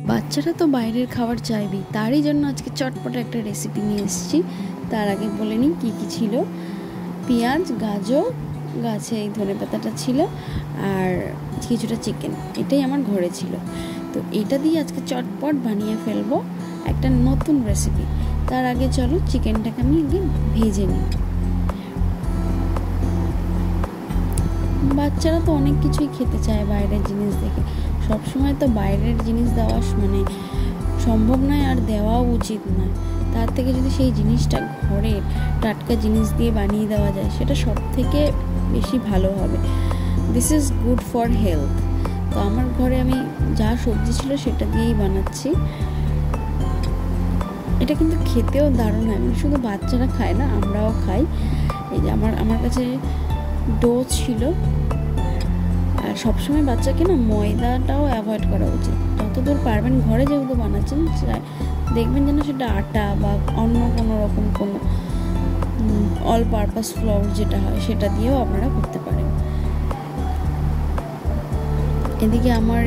বাচ্চারা তো বাইরের খাবার চাইবেই, তারই জন্য আজকে চটপট একটা রেসিপি নিয়ে এসেছি। তার আগে বলে নিই কী কী ছিল। পেঁয়াজ, গাজর, গাছে এই ধনেপাতাটা ছিল, আর কিছুটা চিকেন। এটাই আমার ঘরে ছিল। তো এটা দিয়ে আজকে চটপট বানিয়ে ফেলবো একটা নতুন রেসিপি। তার আগে চলো চিকেনটাকে আমি আগে ভেজে নিই। বাচ্চারা তো অনেক কিছুই খেতে চায় বাইরের জিনিস দেখে। সবসময় তো বাইরের জিনিস দেওয়া মানে সম্ভব নয়, আর দেওয়াও উচিত নয়। তার থেকে যদি সেই জিনিসটা ঘরের টাটকা জিনিস দিয়ে বানিয়ে দেওয়া যায়, সেটা সব থেকে বেশি ভালো হবে। This is good for health. তো আমার ঘরে আমি যা সবজি ছিল সেটা দিয়েই বানাচ্ছি। এটা কিন্তু খেতেও দারুণ হয়, মানে শুধু বাচ্চারা খায় না, আমরাও খাই। এই যে আমার কাছে ডো ছিল। আর সবসময় বাচ্চাকে না ময়দাটাও অ্যাভয়েড করা উচিত। যতদূর পারবেন ঘরে যেহেতু বানাচ্ছেন, দেখবেন যেন সেটা আটা বা অন্য কোনো রকম কোনো অল পারপাস ফ্লোর যেটা হয় সেটা দিয়েও আপনারা করতে পারেন। এদিকে আমার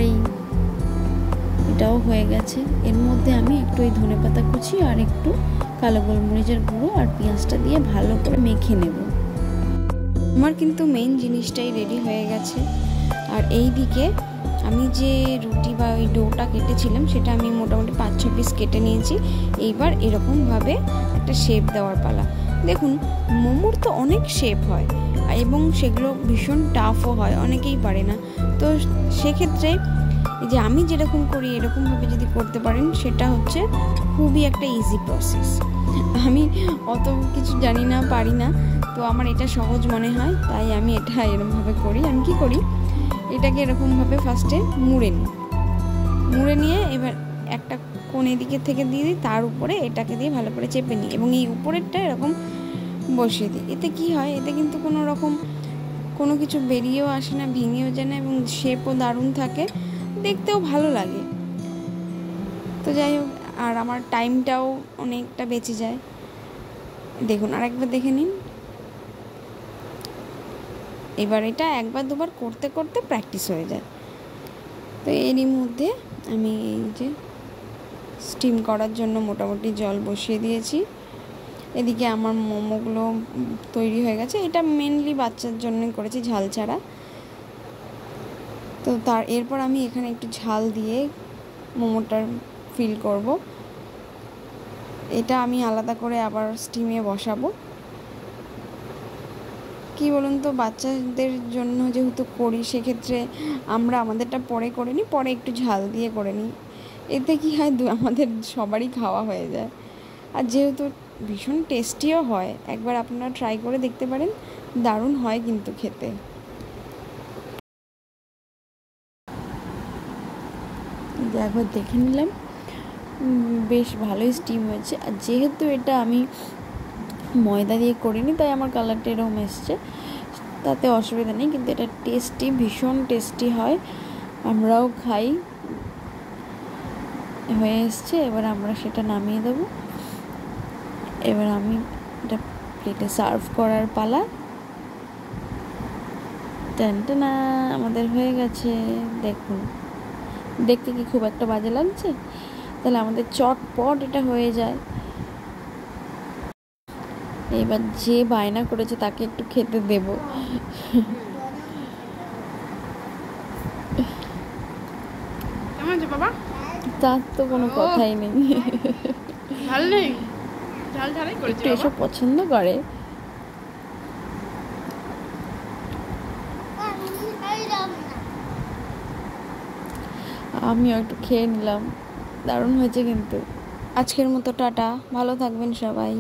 এটাও হয়ে গেছে। এর মধ্যে আমি একটু এই ধনেপাতা কুচি আর একটু কালো গোলমরিচের গুঁড়ো আর পেঁয়াজটা দিয়ে ভালো করে মেখে নেব। আমার কিন্তু মেইন জিনিসটাই রেডি হয়ে গেছে। আর এই দিকে আমি যে রুটি বা ওই ডোটা কেটেছিলাম সেটা আমি মোটামুটি 5-6 পিস কেটে নিয়েছি। এইবার এরকমভাবে একটা শেপ দেওয়ার পালা। দেখুন, মোমোর তো অনেক শেপ হয় এবং সেগুলো ভীষণ টাফও হয়, অনেকেই পারে না। তো সেক্ষেত্রে যে আমি যেরকম করি এরকমভাবে যদি করতে পারেন, সেটা হচ্ছে খুবই একটা ইজি প্রসেস। আমি অত কিছু জানি না, পারি না, তো আমার এটা সহজ মনে হয়, তাই আমি এটা এরকমভাবে করি। আমি কি করি, এটাকে এরকমভাবে ফার্স্টে মুড়ে নিয়ে এবার একটা কোণ এদিকে থেকে দিয়ে দিই, তার উপরে এটাকে দিয়ে ভালো করে চেপে নিই এবং এই উপরেরটা এরকম বসিয়ে দিই। এতে কি হয়, এতে কিন্তু কোনো কিছু বেরিয়েও আসে না, ভেঙেও যায় না এবং শেপও দারুণ থাকে, দেখতেও ভালো লাগে। তো যাই হোক, আর আমার টাইমটাও অনেকটা বেঁচে যায়। দেখুন, আর একবার দেখে নিন। এবার এটা একবার দুবার করতে করতে প্র্যাকটিস হয়ে যায়। তো এরই মধ্যে আমি এই যে স্টিম করার জন্য মোটামুটি জল বসিয়ে দিয়েছি। এদিকে আমার মোমোগুলো তৈরি হয়ে গেছে। এটা মেনলি বাচ্চার জন্যই করেছি, ঝাল ছাড়া। তো এরপর আমি এখানে একটু ঝাল দিয়ে মোমোটার ফিল করব। এটা আমি আলাদা করে আবার স্টিমে বসাবো। কি বলুন তো, বাচ্চাদের জন্য যেহেতু করি, সেক্ষেত্রে আমরা আমাদেরটা পরে করে নিই, পরে একটু ঝাল দিয়ে করে নিই। এতে কি হয়, আমাদের সবারই খাওয়া হয়ে যায়। আর যেহেতু ভীষণ টেস্টিও হয়, একবার আপনারা ট্রাই করে দেখতে পারেন, দারুণ হয় কিন্তু খেতে। একবার দেখে নিলাম, বেশ ভালোই স্টিম হয়েছে। আর যেহেতু এটা আমি ময়দা দিয়ে করিনি, তাই আমার কালারটা এরকম এসছে, তাতে অসুবিধা নেই। কিন্তু এটা টেস্টি, ভীষণ টেস্টি হয়, আমরাও খাই। হয়ে এসছে, এবার আমরা সেটা নামিয়ে দেবো। এবার আমি এটা প্লেটে সার্ভ করার পালা। টানটানা, আমাদের হয়ে গেছে। দেখুন, দেখতে কি খুব একটা বাজে লাগছে? তাহলে আমাদের চটপট এটা হয়ে যায়। এবার যে বায়না করেছে তাকে একটু খেতে দেব। বাবা, তার তো কোনো কথাই নেই। ঝাল নেই, ঝাল ছাড়াই করেছি। একটু এসব পছন্দ করে। আমিও একটু খেয়ে নিলাম, দারুণ হয়েছে কিন্তু। আজকের মতো টাটা, ভালো থাকবেন সবাই।